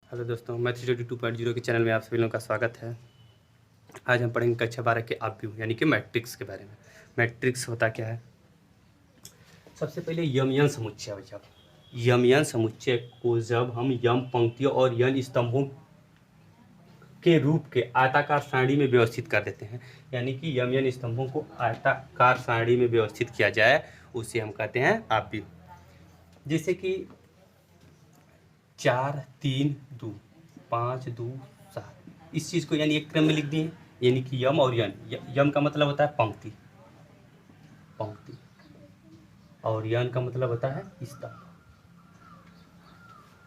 Hello दोस्तों, मैं 322.0 के चैनल में आप सभी लोगों का स्वागत है। आज हम पढ़ेंगे कक्षा 12 के आव्यूह यानी कि मैट्रिक्स के बारे में। मैट्रिक्स होता क्या है? सबसे पहले यम समुच्चय हो। जब यम समुच्चय को जब हम यम पंक्तियों और यन स्तंभों के रूप के आयताकार सारणी में व्यवस्थित कर देते हैं, यानी कि यन स्तंभों को आयताकार सारणी में व्यवस्थित किया जाए, उसे हम कहते हैं आव्यूह। जैसे कि 4 3 2 5 2 7, इस चीज़ को यानी एक क्रम में लिख दिए, यानी कि यम और यन। यम का मतलब होता है पंक्ति, पंक्ति, और यन का मतलब होता है स्तंभ।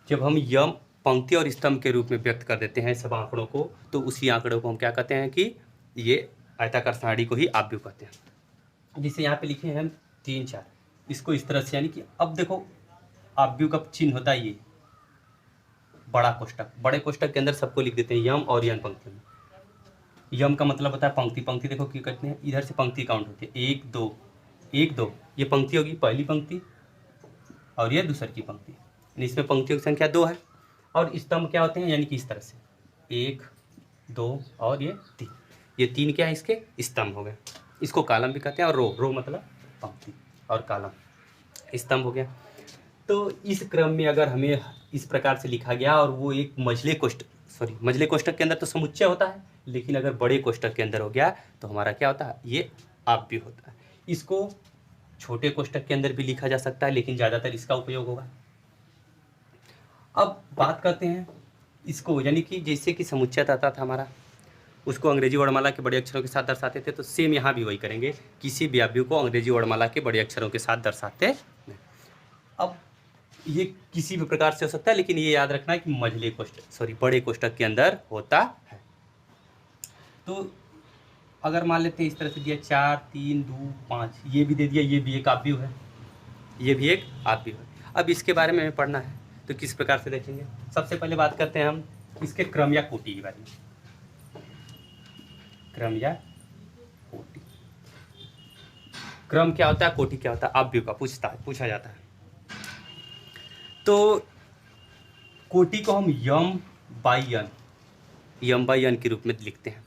जब हम यम पंक्ति और स्तंभ के रूप में व्यक्त कर देते हैं सब आंकड़ों को, तो उसी आंकड़ों को हम क्या कहते हैं कि ये आयताकार सारणी को ही आव्यूह कहते हैं। जिसे यहाँ पे लिखे हैं हम 3 4, इसको इस तरह से, यानी कि अब देखो आव्यूह का चिन्ह होता है ये बड़ा कोष्टक। बड़े कोष्टक के अंदर सबको लिख देते हैं यम और यन पंक्ति में। यम का मतलब होता है पंक्ति, पंक्ति देखो क्यों कहते हैं, इधर से पंक्ति काउंट होती है 1 2 1 2, ये पंक्ति होगी, पहली पंक्ति और ये दूसरी की पंक्ति, यानी इसमें पंक्तियों की संख्या 2 है। और स्तंभ क्या होते हैं, यानी कि इस तरह से 1 2 और ये 3, ये 3 क्या है, इसके स्तंभ हो गए। इसको कॉलम भी कहते हैं, और रो मतलब पंक्ति और कॉलम स्तंभ हो गया। तो इस क्रम में अगर हमें इस प्रकार से लिखा गया, और वो एक मझले कोष्टक के अंदर तो समुच्चय होता है, लेकिन अगर बड़े कोष्टक के अंदर हो गया तो हमारा क्या होता है, ये आव्यूह होता है। इसको छोटे कोष्टक के अंदर भी लिखा जा सकता है, लेकिन ज़्यादातर इसका उपयोग होगा। अब बात करते हैं इसको, यानी कि जैसे कि समुच्चय आता था हमारा, उसको अंग्रेजी वर्णमाला के बड़े अक्षरों के साथ दर्शाते थे, तो सेम यहाँ भी वही करेंगे, किसी भी आव्यूह को अंग्रेजी वर्णमाला के बड़े अक्षरों के साथ दर्शाते हैं। अब ये किसी भी प्रकार से हो सकता है, लेकिन ये याद रखना है कि बड़े कोष्टक के अंदर होता है। तो अगर मान लेते हैं इस तरह से दिया 4 3 2 5, ये भी दे दिया, ये भी एक आव्यूह है, ये भी एक आव्यूह है। अब इसके बारे में हमें पढ़ना है, तो किस प्रकार से देखेंगे। सबसे पहले बात करते हैं हम इसके क्रम या कोटि के बारे में। क्रम या कोटि, क्रम क्या होता है, कोटि क्या होता है, आव्यूह का पूछा जाता है। तो कोटि को हम यम बाई यन के रूप में लिखते हैं,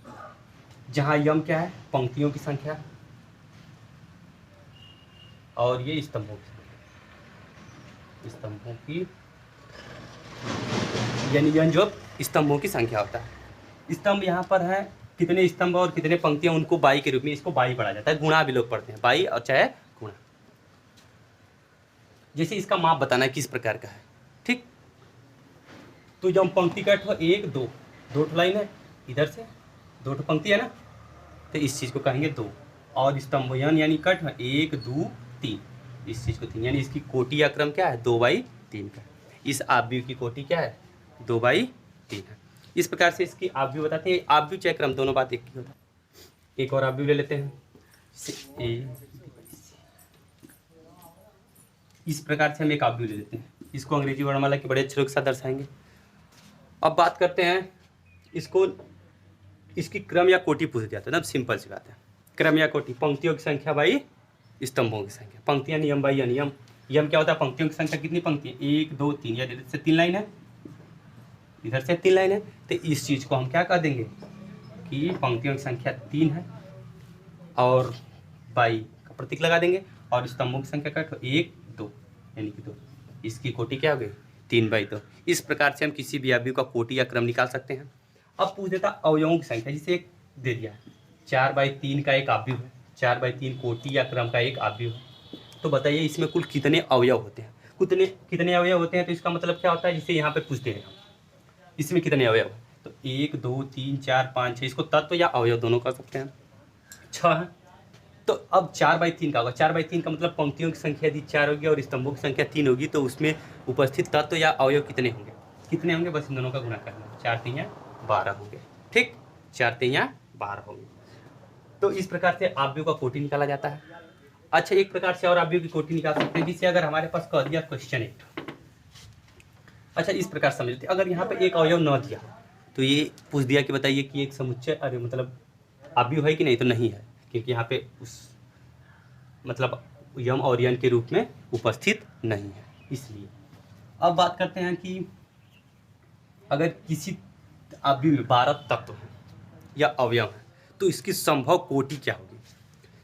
जहाँ यम क्या है, पंक्तियों की संख्या, और ये स्तंभों की, यानी यन जो स्तंभों की संख्या होता है। स्तंभ यहाँ पर है, कितने स्तंभ और कितने पंक्तियाँ, उनको बाई के रूप में, इसको बाई पढ़ा जाता है, गुणा भी लोग पढ़ते हैं, बाई और चाहे गुणा। जैसे इसका माप बताना है किस प्रकार का है, ठीक। तो जब पंक्ति का 1 2 2 लाइन है, इधर से 2 पंक्ति है ना, तो इस चीज़ को कहेंगे 2। और स्तंभ यानी कट 1 2 3, इस चीज़ को 3, यानी इसकी कोटि या क्रम क्या है, 2/3 का। इस आव्यूह की कोटि क्या है, 2/3 है। इस प्रकार से इसकी आव्यूह बताते हैं। आव्यूह चाहे क्रम दोनों बात एक ही होता है। एक और आव्यूह ले लेते हैं, इस प्रकार से हम एक आव्यूह ले लेते हैं, इसको अंग्रेजी वर्णमाला के बड़े अक्षरों के साथ दर्शाएंगे। अब बात करते हैं इसको, इसकी क्रम या कोटि पूछ दिया था, अब सिंपल सी बात है। क्रम या कोटि, पंक्तियों की संख्या बाई स्तंभों की संख्या। पंक्तियां नियम बाई अनियम। यम क्या होता है, पंक्तियों की संख्या कितनी पंक्ति है, 1 2 3, या इधर से 3 लाइन है, इधर से 3 लाइन है, तो इस चीज़ को हम क्या कर देंगे कि पंक्तियों की संख्या 3 है, और बाई का प्रतीक लगा देंगे, और स्तंभों की संख्या का 1 2, यानी कि 2, इसकी कोटि क्या हो गई, 3/2। इस प्रकार से हम किसी भी आव्यूह का कोटि या क्रम निकाल सकते हैं। अब पूछ देता अवयवों की संख्या, जिसे एक दे दिया है 4/3 का एक आव्यूह है, 4/3 कोटि या क्रम का एक आव्यूह है। तो बताइए इसमें कुल कितने अवयव होते हैं, कितने अवयव होते हैं। तो इसका मतलब क्या होता है, जिसे यहाँ पे पूछते हैं इसमें कितने अवयव है, तो 1 2 3 4 5 6, इसको तत्व या अवयव दोनों कर सकते हैं, 6 है। तो अब 4/3 का होगा, 4/3 का मतलब पंक्तियों की संख्या यदि 4 होगी और स्तंभों की संख्या 3 होगी, तो उसमें उपस्थित तत्व या अवयव कितने होंगे, बस इन दोनों का गुणा करना, 4 3 12 होंगे, ठीक, 4 3 12 होंगे। तो इस प्रकार से आव्यूह का कोटि निकाला जाता है। अच्छा, एक प्रकार से और आव्यूह की कोटि निकाल सकते हैं, जिससे अगर हमारे पास कह दिया क्वेश्चन 8, अच्छा इस प्रकार समझ लेते, अगर यहाँ पे एक अवयव न दिया तो ये पूछ दिया कि बताइए कि एक समुच्चय, अरे मतलब आव्यूह है कि नहीं, तो नहीं है, क्योंकि यहाँ पे उस मतलब यम और यन के रूप में उपस्थित नहीं है, इसलिए। अब बात करते हैं कि अगर किसी अवयव में 12 तत्व हैं या अवयव हैं तो इसकी संभव कोटि क्या होगी।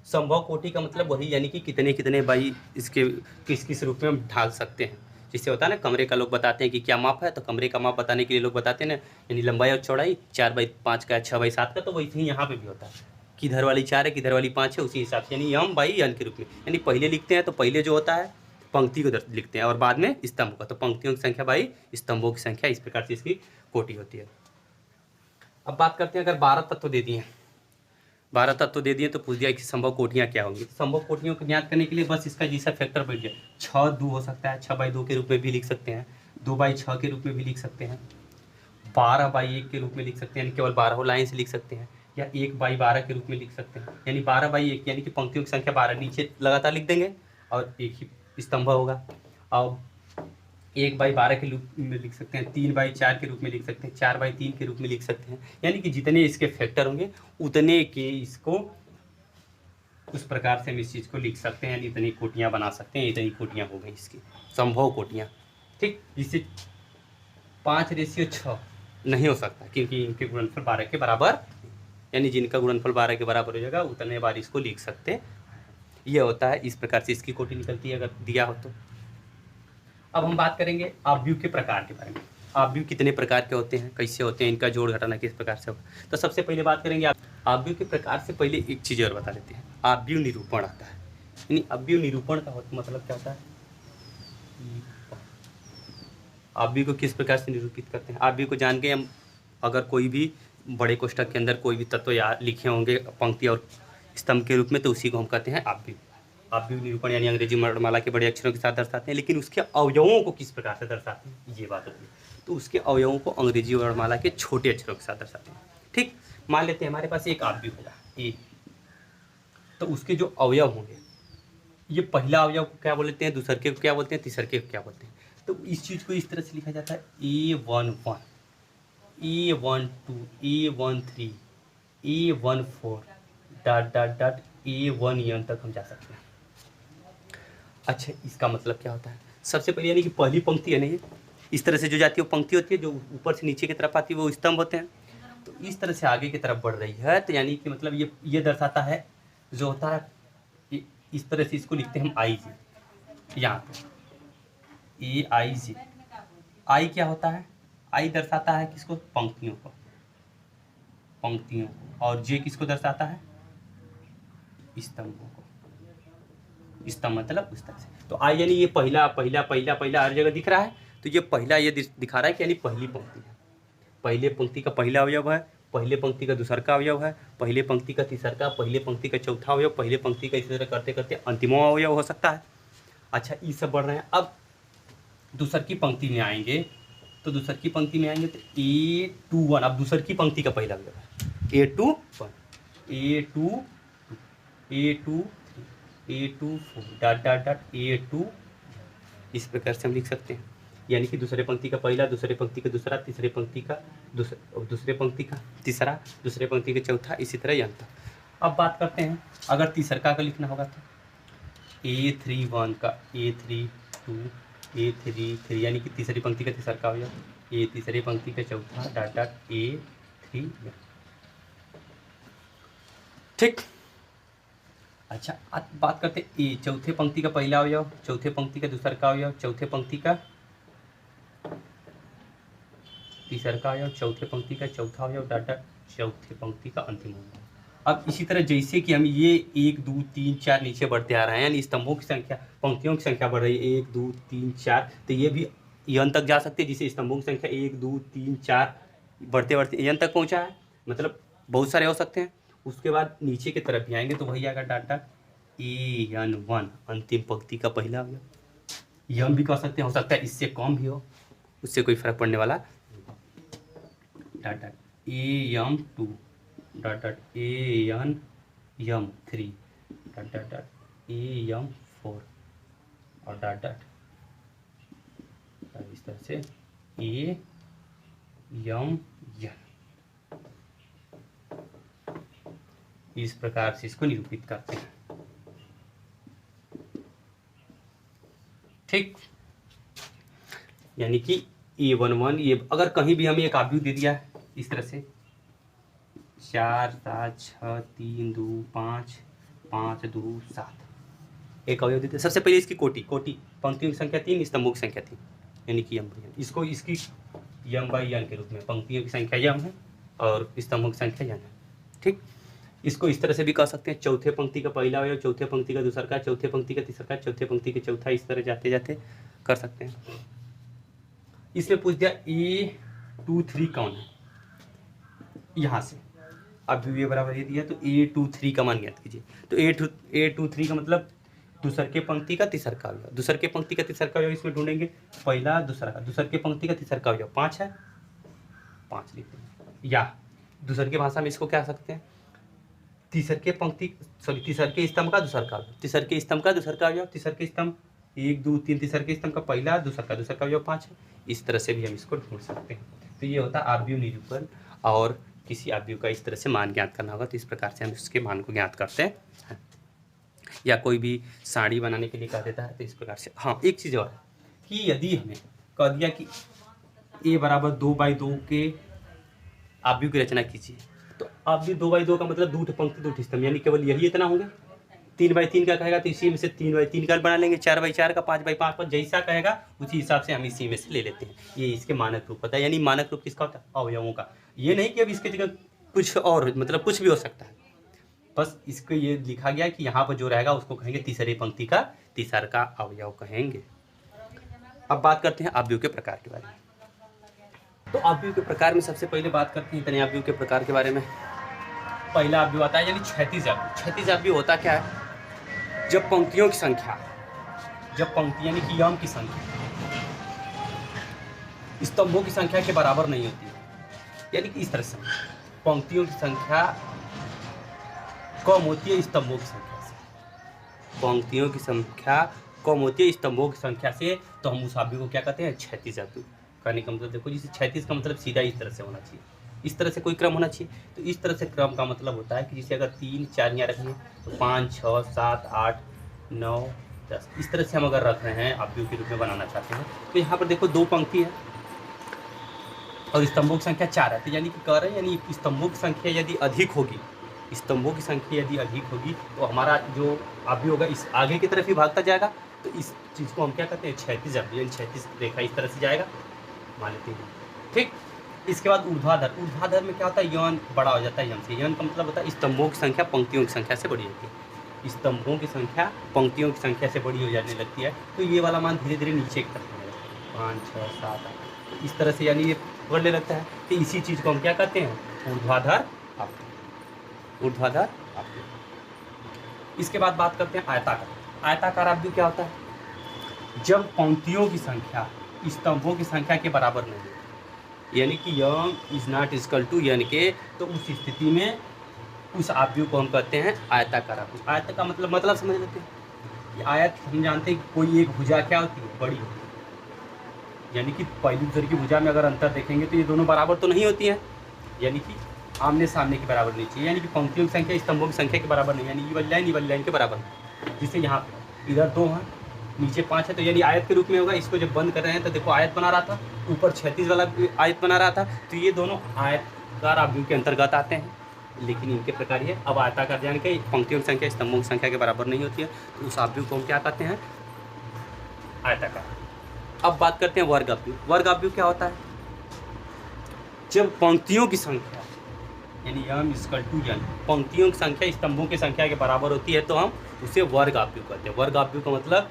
संभव कोटि का मतलब वही, यानी कि कितने कितने बाई इसके किस किस रूप में हम ढाल सकते हैं। जिससे होता है ना, कमरे का लोग बताते हैं कि क्या माप है, तो कमरे का माप बताने के लिए लोग बताते हैं ना, यानी लंबाई और चौड़ाई 4/5 का, 6/7 का। तो वैसे ही यहाँ पे भी होता है, किधर वाली 4 है, किधर वाली 5 है, उसी हिसाब से, यानी यम बाई यन के रूप में। यानी पहले लिखते हैं तो पहले जो होता है पंक्ति को लिखते हैं और बाद में स्तंभ का, तो पंक्तियों की संख्या बाई स्तंभों की संख्या, इस प्रकार से इसकी कोटि होती है। अब बात करते हैं, अगर 12 तत्व दे दिए, 12 तत्व दे दिए तो पूछ दिया कि संभव कोटियाँ क्या होंगी। तो संभव कोटियों को ज्ञात करने के लिए बस इसका जैसा फैक्टर बैठ जाए, 6/2 हो सकता है, 6/2 के रूप में भी लिख सकते हैं, 2/6 के रूप में भी लिख सकते हैं, 12/1 के रूप में लिख सकते हैं, यानी केवल 12 लाइन से लिख सकते हैं, या 1/12 के रूप में लिख सकते हैं, यानी 12/1 यानी कि पंक्तियों की संख्या 12 नीचे लगातार लिख देंगे और एक ही स्तंभ होगा। और 1/12 के रूप में लिख सकते हैं, 3/4 के रूप में लिख सकते हैं, 4/3 के रूप में लिख सकते हैं, यानी कि जितने इसके फैक्टर होंगे उतने के इसको उस प्रकार से हम इस चीज़ को लिख सकते हैं, यानी इतनी कोटियाँ बना सकते हैं, इतनी कोटियाँ हो गई इसकी संभव कोटियाँ। ठीक, जिससे 5/6 नहीं हो सकता क्योंकि इनके गुणनफल 12 के बराबर, यानी जिनका गुणनफल 12 के बराबर हो जाएगा उतने बार इसको लिख सकते हैं। ये होता है, इस प्रकार से इसकी कोटि निकलती है अगर दिया हो तो। अब हम बात करेंगे आव्यूह के प्रकार के बारे में। आव्यूह कितने प्रकार के होते हैं, कैसे होते हैं, इनका जोड़ घटाना किस प्रकार से होगा। तो सबसे पहले बात करेंगे आव्यूह के प्रकार से पहले एक चीज़ और बता देते हैं, आव्यूह निरूपण आता है। यानी आव्यूह निरूपण का मतलब क्या होता है, आव्यूह को किस प्रकार से निरूपित करते हैं। आव्यूह को जान के हम, अगर कोई भी बड़े कोष्ठक के अंदर कोई भी तत्व या लिखे होंगे पंक्ति और स्तंभ के रूप में, तो उसी को हम कहते हैं आव्यूह। आव्यूह निरूपण यानी अंग्रेजी वर्णमाला के बड़े अक्षरों के साथ दर्शाते हैं, लेकिन उसके अवयवों को किस प्रकार से दर्शाते हैं, ये बात होती है। तो उसके अवयवों को अंग्रेजी वर्णमाला के छोटे अक्षरों के साथ दर्शाते हैं। ठीक, मान लेते हैं हमारे पास एक आव्यूह होगा ए, तो उसके जो अवयव होंगे, ये पहला अवयव को क्या बोलते हैं, दूसरे को क्या बोलते हैं, तीसरे को क्या बोलते हैं। तो इस चीज़ को इस तरह से लिखा जाता है A11, A12, A13, A14 A1 तक हम जा सकते हैं। अच्छा, इसका मतलब क्या होता है, सबसे पहले यानी कि पहली पंक्ति है नहीं, इस तरह से जो जाती है वो पंक्ति होती है, जो ऊपर से नीचे की तरफ आती है वो स्तंभ होते हैं। तो इस तरह से आगे की तरफ बढ़ रही है, तो यानी कि मतलब ये दर्शाता है, जो होता है इस तरह से इसको लिखते हैं हम आई जी, यहाँ पे AIG। आई क्या होता है, आई दर्शाता है किसको, पंक्तियों को, पंक्तियों को, और जे किसको दर्शाता है, स्तंभों को। स्तंभ मतलब उस तरह से। तो आई यानी ये पहला पहला पहला पहला हर जगह दिख रहा है, तो ये पहला ये दिखा रहा है कि यानी पहली पंक्ति है, पहले पंक्ति का पहला अवयव है, पहले पंक्ति का दूसरा का अवयव है, पहले पंक्ति का तीसरा का, पहले पंक्ति का चौथा अवयव, पहले पंक्ति का इसी तरह करते करते अंतिमों अवयव हो सकता है। अच्छा, ये सब बढ़ रहे हैं। अब दूसर की पंक्ति में आएंगे, तो दूसर की पंक्ति में आएंगे तो A21, अब दूसर की पंक्ति का पहला अवयव है A21, A22, A23, A24 ... A2, इस प्रकार से हम लिख सकते हैं। यानी कि दूसरे पंक्ति का पहला, दूसरे पंक्ति का दूसरा, तीसरे पंक्ति का दूसरे पंक्ति का तीसरा, दूसरे पंक्ति का चौथा, इसी तरह यहाँ तक। अब बात करते हैं, अगर तीसरा का लिखना होगा तो A31 का A32, A33, यानी कि तीसरी पंक्ति का तीसरा का हो गया, ये तीसरी पंक्ति का चौथा ... A3। ठीक, अच्छा, अब बात करते हैं चौथे पंक्ति का पहला अवयव, चौथे पंक्ति का दूसरा का अवयव, चौथे पंक्ति का तीसरा का अवयव, चौथे पंक्ति का चौथा अवयव ... चौथे पंक्ति का अंतिम अवयव। अब इसी तरह जैसे कि हम ये 1 2 3 4 नीचे बढ़ते आ रहे हैं, यानी स्तंभों की संख्या, पंक्तियों की संख्या बढ़ रही है 1 2 3 4, तो ये भी यन तक जा सकते हैं, जिसे स्तंभों की संख्या 1 2 3 4 बढ़ते बढ़ते यन तक पहुंचा है, मतलब बहुत सारे हो सकते हैं। उसके बाद नीचे की तरफ भी आएंगे तो वही आएगा AN1, अंतिम पंक्ति का पहला अवयव। यम भी कह सकते हैं, हो सकता है इससे कम भी हो, उससे कोई फर्क पड़ने वाला AM2 ... AM3 ... AM4 और ... इस तरह से AM इस प्रकार से इसको निरूपित करते हैं। ठीक, यानी कि A11 ये अगर कहीं भी हमें एक आव्यूह दे दिया है इस तरह से 4 7 6 3 2 5 5 2 7 एक अवयव देते हैं। सबसे पहले इसकी कोटि पंक्तियों की संख्या 3 स्तंभों की संख्या 3 यानी कि यम बाई एन, इसको इसकी यम बाई एन के रूप में, पंक्तियों की संख्या यम है और स्तंभों की संख्या एन है। ठीक, इसको इस तरह से भी कह सकते हैं, चौथे पंक्ति का पहला अवयव, चौथे पंक्ति का दूसरा का, चौथे पंक्ति का तीसरा का, चौथे पंक्ति का चौथा, इस तरह जाते जाते कर सकते हैं। इसमें पूछ दिया A23 कौन है, यहाँ से अब ये बराबर ये दिया तो A23 का मान ज्ञात कीजिए। तो A23 का मतलब दूसर के पंक्ति का तीसर का अवयव, दूसर के पंक्ति का तीसर का अवयव इसमें ढूंढेंगे, पहला दूसरा का, दूसर के पंक्ति का तीसर का अवयव 5 है, 5 लिखते हैं। या दूसर के भाषा में इसको क्या सकते हैं, तीसर के पंक्ति तीसर के स्तंभ का दूसर का अवयव, तीसर के स्तंभ का दूसर का अवयव, तीसर के स्तंभ 1 2 3, तीसर के स्तंभ का पहला दूसर का अवयव 5 है। इस तरह से भी हम इसको ढूंढ सकते हैं। तो ये होता है आव्यूह निरूपण, और किसी आव्यूह का इस तरह से मान ज्ञात करना होगा तो इस प्रकार से हम उसके मान को ज्ञात करते हैं। या कोई भी साड़ी बनाने के लिए कह देता है तो इस प्रकार से। हाँ, एक चीज़ और है कि यदि हमें कह दिया कि A बराबर 2/2 के आव्यूह की रचना कीजिए, तो आव्यूह 2/2 का मतलब 2 पंक्ति 2 स्तंभ, यानी केवल यही इतना होंगे। 3/3 का कहेगा तो इसी में से 3/3 का बना लेंगे, 4/4 का, 5/5 का, जैसा कहेगा उसी हिसाब से हम इसी में से ले लेते हैं। ये इसके मानक रूप होता है। यानी मानक रूप किसका होता है, अवयवों का। ये नहीं कि अब इसके जगह कुछ और, मतलब कुछ भी हो सकता है, बस इसको ये लिखा गया कि यहाँ पर जो रहेगा उसको कहेंगे तीसरी पंक्ति का तीसर का अवयव कहेंगे। अब बात करते हैं आव्यूह के प्रकार के बारे में। तो आव्यूह के प्रकार में सबसे पहले बात करते हैं इतने आव्यूह के प्रकार के बारे में। पहला आव्यूह आता है यानी क्षैतिज आव्यूह। क्षैतिज आव्यूह होता क्या है, जब पंक्तियों की संख्या, जब पंक्ति यानी कि यम की संख्या स्तंभों की संख्या के बराबर नहीं होती है, यानी कि इस तरह से पंक्तियों की संख्या कम होती है स्तंभों की संख्या से, पंक्तियों की संख्या कम होती है स्तंभों की संख्या से, तो हम उस आव्यूह को क्या कहते हैं, क्षैतिज आव्यूह। कहने का मतलब देखो, जैसे क्षैतिज का मतलब सीधा इस तरह से होना चाहिए, इस तरह से कोई क्रम होना चाहिए। तो इस तरह से क्रम का मतलब होता है कि जैसे अगर 3 4 यहाँ रखेंगे तो 5 6 7 8 9 10, इस तरह से हम अगर रख रहे हैं आव्यूह के रूप में बनाना चाहते हैं। तो यहाँ पर देखो 2 पंक्ति है और स्तंभों की संख्या 4 है, तो यानी कि कह रहे हैं यानी स्तंभों की संख्या यदि अधिक होगी, स्तंभों की संख्या यदि अधिक होगी तो हमारा जो आव्यूह होगा इस आगे की तरफ ही भागता जाएगा। तो इस चीज़ को हम क्या कहते हैं, क्षैतिज आव्यूह, यानी क्षैतिज रेखा इस तरह से जाएगा, मान लेते हैं। ठीक, इसके बाद ऊर्ध्वाधर। ऊर्ध्वाधर में क्या होता है, यौन बड़ा हो जाता है यम से। यौन का मतलब होता है स्तंभों की संख्या पंक्तियों की संख्या से बड़ी होती है, स्तंभों की संख्या पंक्तियों की संख्या से बड़ी हो जाने लगती है। तो ये वाला मान धीरे धीरे नीचे की तरफ होने लगता है, 5 6 7 8, इस तरह से यानी ये बढ़ने लगता है। तो इसी चीज़ को हम क्या कहते हैं, ऊर्ध्वाधर आव्यूह, ऊर्ध्वाधर आव्यूह। इसके बाद बात करते हैं आयताकार। आयताकार आव्यूह क्या होता है, जब पंक्तियों की संख्या स्तंभों की संख्या के बराबर नहीं है, यानी कि यम इज नॉट इक्वल टू यन के, तो उस स्थिति में उस आव्यूह को हम कहते हैं आयताकार आव्यूह। आयत का मतलब समझ लेते हैं। ये आयत हम जानते हैं कि कोई एक भुजा क्या होती है, बड़ी होती है, यानी कि पहली दूसरी की भुजा में अगर अंतर देखेंगे तो ये दोनों बराबर तो नहीं होती हैं, यानी कि आमने सामने के बराबर नहीं चाहिए, यानी कि पंक्तियों की संख्या स्तंभों की संख्या के बराबर नहीं, यानी ये वाली लाइन के बराबर नहीं। जिससे यहाँ पे इधर 2 हैं नीचे 5 है, तो यानी आयत के रूप में होगा। इसको जब बंद कर रहे हैं तो देखो आयत बना रहा था, ऊपर क्षैतिज वाला आयत बना रहा था, तो ये दोनों आयताकार आव्यूह के अंतर्गत आते हैं, लेकिन इनके प्रकार ये। अब आयताकार यानी कि पंक्तियों की संख्या स्तंभों की संख्या के बराबर नहीं होती है, तो उस आव्यूह को हम क्या कहते हैं, आयताकार। अब बात करते हैं वर्ग आव्यूह। वर्ग आव्यूह क्या होता है, जब पंक्तियों की संख्या यानी यम इक्वल टू यन, पंक्तियों की संख्या स्तंभों की संख्या के बराबर होती है तो हम उसे वर्ग आव्यूह कहते हैं। वर्ग आव्यूह का मतलब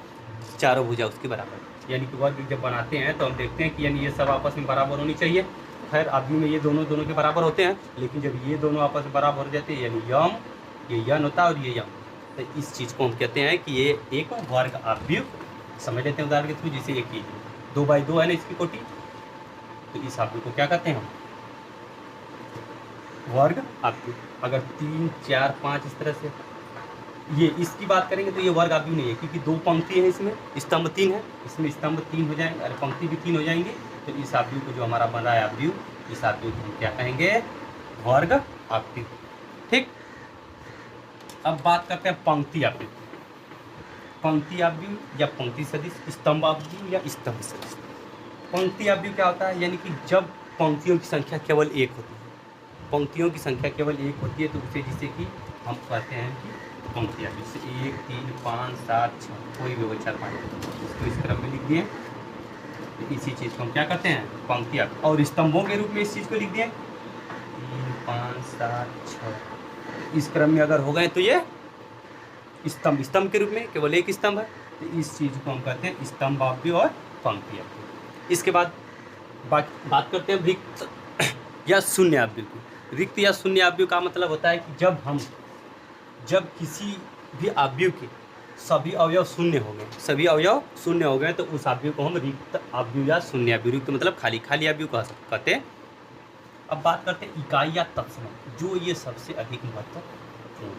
चारों भुजा उसके बराबर, यानी कि वर्ग जब बनाते हैं तो हम देखते हैं कि यानी ये सब आपस में बराबर होनी चाहिए। खैर आव्यूह में ये दोनों के बराबर होते हैं, लेकिन जब ये दोनों आपस में बराबर हो जाते हैं, यानी यम ये यन होता है और ये यम, तो इस चीज़ को हम कहते हैं कि ये एक वर्ग आव्यूह। समझ लेते हैं उदाहरण के थ्रू। जैसे एक 2/2 है ना इसकी कोटि, तो इस आव्यूह को क्या कहते हैं हम, वर्ग आव्यूह। अगर 3 4 5 इस तरह से ये इसकी बात करेंगे तो ये वर्ग आव्यूह नहीं है, क्योंकि 2 पंक्ति है, इसमें स्तंभ 3 है, इसमें स्तंभ 3 हो जाएंगे, अरे पंक्ति भी 3 हो जाएंगे। तो इस आव्यूह को जो हमारा बन रहा है आव्यूह, इस आव्यूह को हम क्या कहेंगे, वर्ग आव्यूह। ठीक, अब बात करते हैं पंक्ति आव्यूह। पंक्ति आव्यूह या पंक्ति सदिश, स्तंभ आव्यूह या स्तंभ सदिश। पंक्ति आव्यूह क्या होता है, यानी कि जब पंक्तियों की संख्या केवल एक होती है, पंक्तियों की संख्या केवल एक होती है तो उसे जिसे कि हम कहते हैं कि पंक्ति आव्यूह। जैसे 1 3 5 7 6 कोई भी हो 4 5 इसको इस क्रम में लिख दिए, तो इसी चीज़ को हम क्या करते हैं पंक्ति आव्यूह। और स्तंभों के रूप में इस चीज़ को लिख दिए 3 5 7 6, इस क्रम में अगर हो गए तो ये स्तंभ, स्तंभ के रूप में केवल एक स्तंभ है, तो इस चीज़ को हम कहते हैं स्तंभ आव्यूह और पंक्ति आव्यूह। इसके बाद बात करते हैं रिक्त या शून्य आव्यूह की। रिक्त या शून्य आव्यूह का मतलब होता है कि जब किसी भी आव्यूह के सभी अवयव शून्य हो गए, सभी अवयव शून्य हो गए, तो उस आव्यूह को हम रिक्त आव्यूह या शून्य आव्यूह, रिक्त मतलब खाली खाली आव्यूह कहते हैं। अब बात करते हैं इकाई या तत्समक, जो ये सबसे अधिक महत्वपूर्ण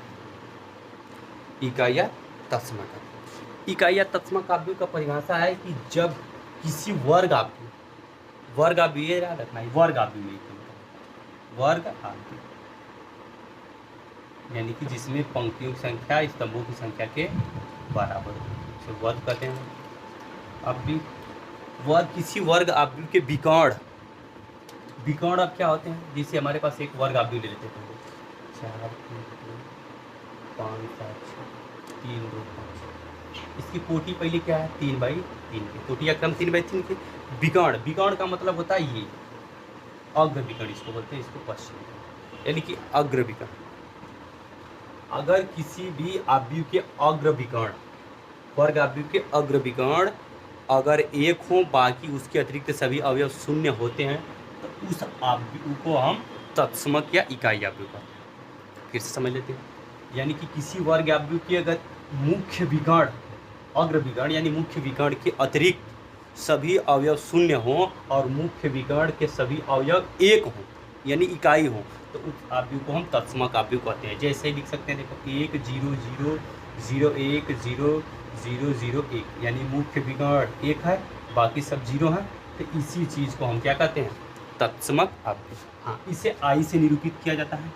इकाई या तत्समक। इकाई या तत्समक आव्यूह का परिभाषा है कि जब किसी वर्ग आव्यूह ये याद रखना है, वर्ग आव्यूह वर्ग आव्यूह यानी कि जिसमें पंक्तियों की संख्या स्तंभों की संख्या के बराबर हो, उसे वर्ग कहते हैं। आव्यूह वर्ग, किसी वर्ग आव्यूह के विकर्ण अब क्या होते हैं, जैसे हमारे पास एक वर्ग आव्यूह ले लेते हैं 4 3 2 5 7 6 3 2 5, इसकी कोटि पहले क्या है 3/3 की कोटि या क्रम 3/3 की। विकर्ण का मतलब होता है ये अग्र विकर्ण, इसको बोलते हैं, इसको पश्चिम, यानी कि अग्र विकर्ण। अगर किसी भी आव्यूह के अग्र विकर्ण, वर्ग आव्यूह के अग्र विकर्ण अगर एक हो, बाकी उसके अतिरिक्त सभी अवयव शून्य होते हैं, तो उस आव्यूह को हम तत्समक या इकाई आव्यूह कहते हैं। फिर से समझ लेते हैं, यानी कि किसी वर्ग आव्यूह के अगर मुख्य विकर्ण अग्र विकर्ण यानी मुख्य विकर्ण के अतिरिक्त सभी अवयव शून्य हों और मुख्य विकर्ण के सभी अवयव एक हों यानी इकाई हों, तो उस आव्यूह को हम तत्समक आव्यूह कहते हैं। जैसे ही लिख सकते हैं, देखो 1 0 0 0 1 0 0 0 1, यानी मुख्य विकर्ण एक है, बाकी सब 0 है, तो इसी चीज़ को हम क्या कहते हैं तत्समक आव्यूह। हाँ, इसे आई से निरूपित किया जाता है,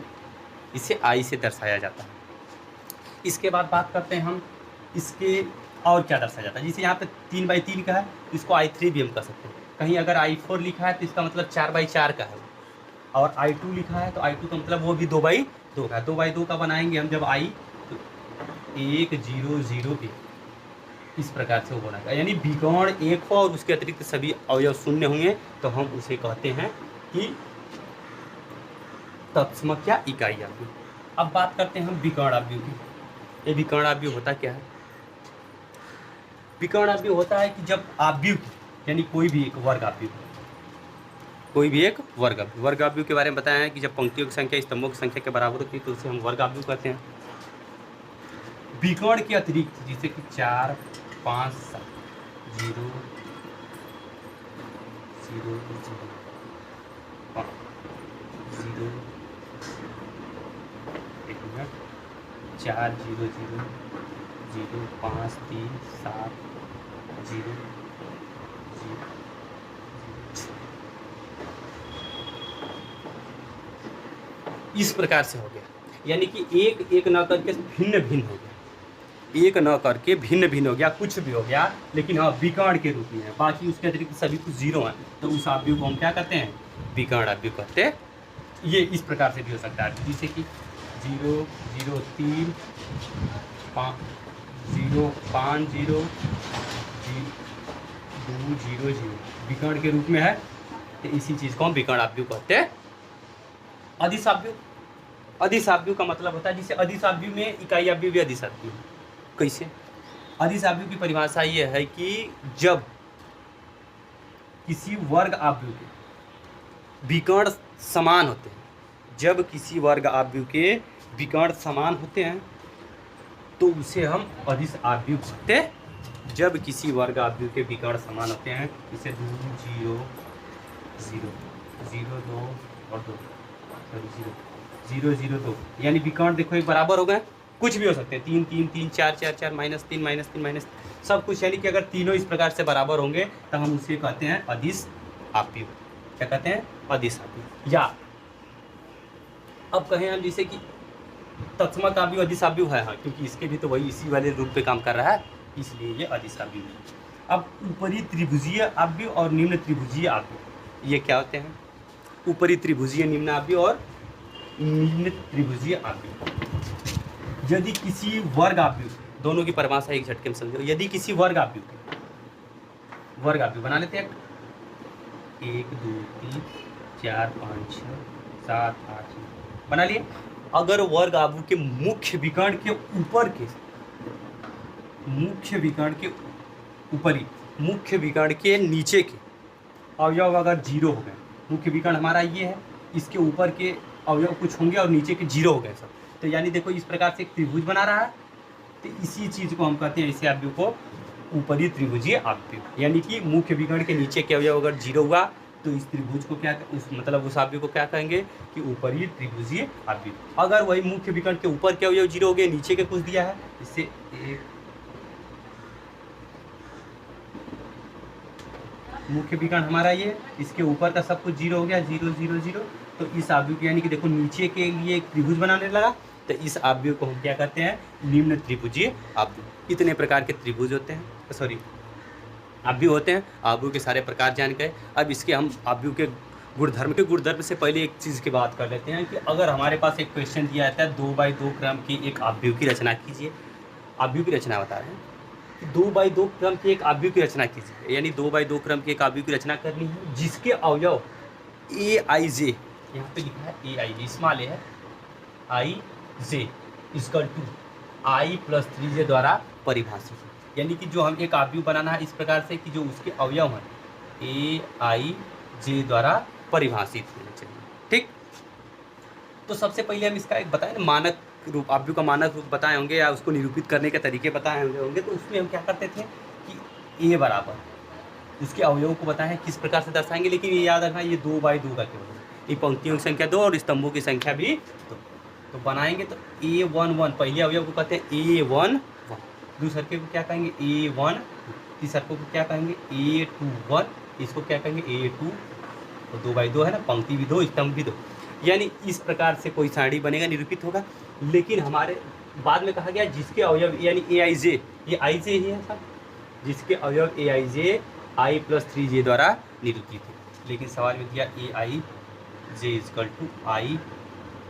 इसे आई से दर्शाया जाता है। इसके बाद बात करते हैं हम इसके और क्या दर्शाया जाता है। जैसे यहाँ पे 3/3 का है, तो इसको I3 भी हम कह सकते हैं। कहीं अगर I4 लिखा है तो इसका मतलब 4/4 का है, और I2 लिखा है तो I2 का मतलब वो भी 2/2 का है। 2/2 का बनाएंगे हम जब I, तो 1 0 0 1, इस प्रकार से वो बनाएगा, यानी विकर्ण एक हो और उसके अतिरिक्त सभी अवयव शून्य होंगे, तो हम उसे कहते हैं कि तत्समक या इकाई आव्यूह। अब बात करते हैं हम विकर्ण आव्यूह की। ये विकर्ण आव्यूह होता क्या है? विकर्ण आव्यूह होता है कि जब आव्यूह यानी कोई भी एक वर्ग आव्यूह, वर्ग आव्यूह के बारे में बताया है कि जब पंक्तियों की संख्या स्तंभों की संख्या के बराबर होती है तो उसे हम वर्ग आव्यूह कहते हैं। विकर्ण के अतिरिक्त जैसे कि 4 5 7 0 0 0 0 4 0 0 0 5 3 7 0 0 इस प्रकार से हो गया, यानी कि एक न करके भिन्न भिन्न हो गया, एक न करके भिन्न भिन्न हो गया, कुछ भी हो गया, लेकिन हाँ विकर्ण के रूप में है, बाकी उसके अतिरिक्त सभी कुछ 0 हैं, तो उस आव्यूह को हम क्या कहते हैं विकर्ण आव्यूह कहते हैं। ये इस प्रकार से भी हो सकता है, जैसे कि 0 0 3 5 0 5 0 2 0 0 विकर्ण के रूप में है, तो इसी चीज़ को हम विकर्ण आव्यूह कहते हैं। अदिश आव्यूह का मतलब होता है, जिसे अदिश आव्यूह में इकाई आव्यूह भी अदिश आव्यूह। कैसे? अदिश आव्यूह की परिभाषा ये है कि जब किसी वर्ग आव्यूह के विकर्ण समान होते हैं, जब किसी वर्ग आव्यूह के विकर्ण समान होते हैं तो उसे हम अदिश आव्यूह कहते हैं। जब किसी वर्ग आव्यूह के विकर्ण समान होते हैं, इसे 2 0 0 0 2 और 2 0 0 2, यानी विकर्ण देखो एक बराबर हो गए, कुछ भी हो सकते हैं, 3 3 3 4 4 4 -3 -3 सब कुछ, यानी कि अगर तीनों इस प्रकार से बराबर होंगे तो हम उसे कहते हैं अदिश आव्यूह। क्या कहते हैं? अदिश आव्यूह। या अब कहें हम जैसे कि तत्समक आव्यूह अदिश आव्यूह है, हाँ, क्योंकि इसके भी तो वही इसी वाले रूप पे काम कर रहा है, इसलिए ये अदिश आव्यूह है। अब ऊपरी त्रिभुजीय आव्यूह और निम्न त्रिभुजीय आव्यूह ये क्या होते हैं? ऊपरी त्रिभुजीय निम्न आव्यूह और निम्न त्रिभुजीय आव्यूह। यदि किसी वर्ग आव्यूह, दोनों की परिभाषा एक झटके में समझो। यदि किसी वर्ग आव्यूह बना लेते हैं 1 2 3 4 5 6 7 8 बना लिए। अगर वर्ग आव्यूह के मुख्य विकर्ण के ऊपर के मुख्य विकर्ण के नीचे के अवयव अगर 0 हो गए, मुख्य विकर्ण हमारा ये है, इसके ऊपर के अवयव कुछ होंगे और नीचे के 0 हो गए सब, तो यानी देखो इस प्रकार से एक त्रिभुज बना रहा है। तो इसी चीज़ को हम कहते हैं, इसी आव्यूह को ऊपरी त्रिभुजीय आव्यूह। यानी कि मुख्य विकर्ण के नीचे के अवयव अगर 0 हुआ तो इस त्रिभुज को क्या, उस आव्यूह को क्या कहेंगे कि ऊपरी त्रिभुजीय आव्यूह। अगर वही मुख्य विकर्ण के ऊपर के अवयव 0 हो गए, नीचे के कुछ दिया है, इससे एक मुख्य विकर्ण हमारा ये, इसके ऊपर का सब कुछ 0 हो गया, 0 0 0, तो इस आव्यूह को यानी कि देखो नीचे के लिए एक त्रिभुज बनाने लगा, तो इस आव्यूह को हम क्या कहते हैं? निम्न त्रिभुजीय आव्यूह। इतने प्रकार के त्रिभुज होते हैं, आव्यूह होते हैं। आव्यूह के सारे प्रकार जान गए। अब इसके हम आव्यूह के गुणधर्म से पहले एक चीज़ की बात कर लेते हैं कि अगर हमारे पास एक क्वेश्चन दिया जाता है 2x2 क्रम की एक आव्यूह की रचना कीजिए। आव्यूह की रचना बता रहे हैं कि 2x2 क्रम की एक आव्यूह की रचना कीजिए, यानी 2x2 क्रम की एक आव्यूह की रचना करनी है जिसके अवयव aij, यहाँ पे लिखा है aij, स्मॉल ए है, ij equal to i + 3j द्वारा परिभाषित। यानी कि जो हम एक आव्यूह बनाना है इस प्रकार से कि जो उसके अवयव हैं aij द्वारा परिभाषित होने चाहिए। ठीक, तो सबसे पहले हम इसका एक बताएं ना, मानक रूप, आव्यूह का मानक रूप बताए होंगे या उसको निरूपित करने के तरीके बताए होंगे। तो उसमें हम क्या करते थे कि a बराबर उसके अवयवों को बताएं किस प्रकार से दर्शाएंगे, लेकिन ये याद रखना ये 2x2 का केवल, ये पंक्तियों की संख्या 2 और स्तंभों की संख्या भी 2। तो बनाएंगे तो a11 पहले अवयव को कहते हैं a11, दूसरे को क्या कहेंगे a12, तीसरे को क्या कहेंगे a21, इसको क्या कहेंगे a2। तो 2x2 है ना, पंक्ति भी 2 स्तंभ भी 2, यानी इस प्रकार से कोई सारणी बनेगा, निरूपित होगा। लेकिन हमारे बाद में कहा गया जिसके अवयव यानी aij, ये ij ही है सब, जिसके अवयव aij i + 3j द्वारा निरूपित है। लेकिन सवाल में दिया aij = i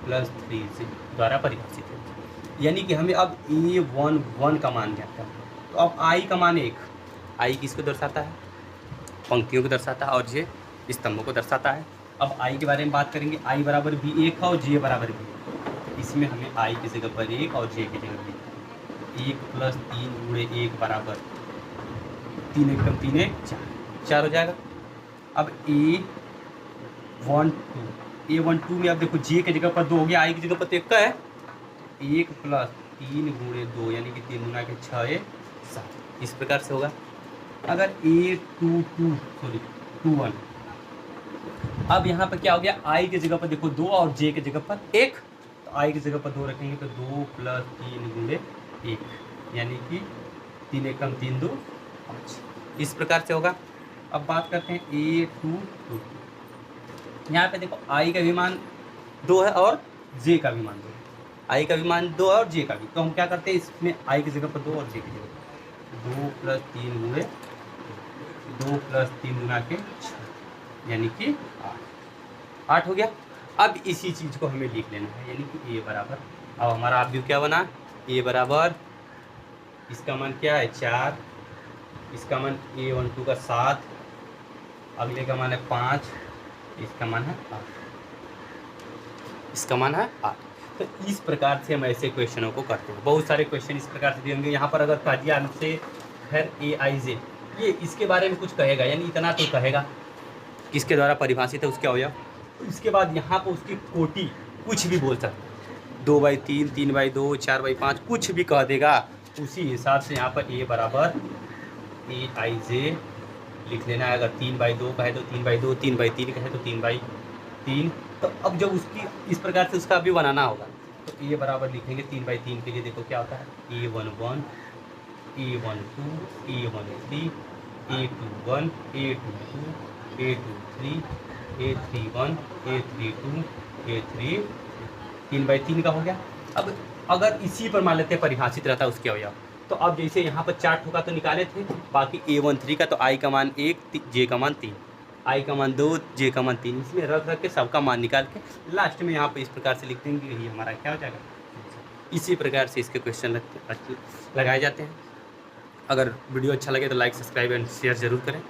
+ 3j द्वारा परिभाषित है, यानी कि हमें अब a11 का मान ज्ञात करना है। तो अब i का मान 1, i किसको दर्शाता है? पंक्तियों को दर्शाता है, और j स्तंभों को दर्शाता है। अब i के बारे में बात करेंगे, i बराबर भी 1 है और j बराबर भी 1। इसमें हमें i की जगह पर 1 और j की जगह पर 1 + 3 × 1 बराबर 3 × 3 = 4 हो जाएगा। अब a12 में अब देखो j की जगह पर 2 हो गया, i की जगह पर तो 1 का है, 1 + 3 × 2 यानी कि 3 × 6 = 7, इस प्रकार से होगा। अगर a21, अब यहाँ पर क्या हो गया, i की जगह पर देखो 2 और j की जगह पर 1, तो i की जगह पर 2 रखेंगे तो 2 + 3 × 1 यानी कि 3 × 3 = 2, 5, इस प्रकार से होगा। अब बात करते हैं a22, यहाँ पे देखो i का भी मान 2 है और j का भी मान 2 है, i का भी मान 2 है और j का भी। तो हम क्या करते हैं, इसमें i की जगह पर 2 और j की जगह पर 2 + 3 × 2 + 3 × 6 यानी कि 8 हो गया। अब इसी चीज़ को हमें लिख लेना है, यानी कि a बराबर, अब हमारा आव्यूह क्या बना, a बराबर, इसका मान क्या है 4, इसका मान a12 का 7, अगले का मान है 5, इसका मान है 8, इसका मान है 8। तो इस प्रकार से हम ऐसे क्वेश्चनों को करते हैं। बहुत सारे क्वेश्चन इस प्रकार से दिए होंगे। यहाँ पर अगर कह दिया हमसे खैर aij, ये इसके बारे में कुछ कहेगा, यानी इतना तो कहेगा किसके द्वारा परिभाषित है उसके अवयव। तो इसके बाद यहाँ पर उसकी कोटि कुछ भी बोल सकते हैं, 2x3, 3x2, 4x5 कुछ भी कह देगा। उसी हिसाब से यहाँ पर a बराबर aij लिख लेना है। अगर 3x2 कहे तो 3x2, 3x3 कहे तो 3x3। तो अब जब उसकी इस प्रकार से उसका भी बनाना होगा तो a बराबर लिखेंगे 3x3 के लिए। देखो क्या होता है, a11, a12, a13, a21, a22, a23, a31, a32, a3, 3x3 का हो गया। अब अगर इसी पर मान लेते हैं परिभाषित रहता है उसके अवयव, तो अब जैसे यहाँ पर 4 ठोका तो निकाले थे, बाकी A13 का तो I का मान 1, J का मान 3, I का मान 2, J का मान 3, इसमें रख रख के सबका मान निकाल के लास्ट में यहाँ पर इस प्रकार से लिख देंगे, यही हमारा क्या हो जाएगा। इसी प्रकार से इसके क्वेश्चन लगाए जाते हैं। अगर वीडियो अच्छा लगे तो लाइक, सब्सक्राइब एंड शेयर ज़रूर करें।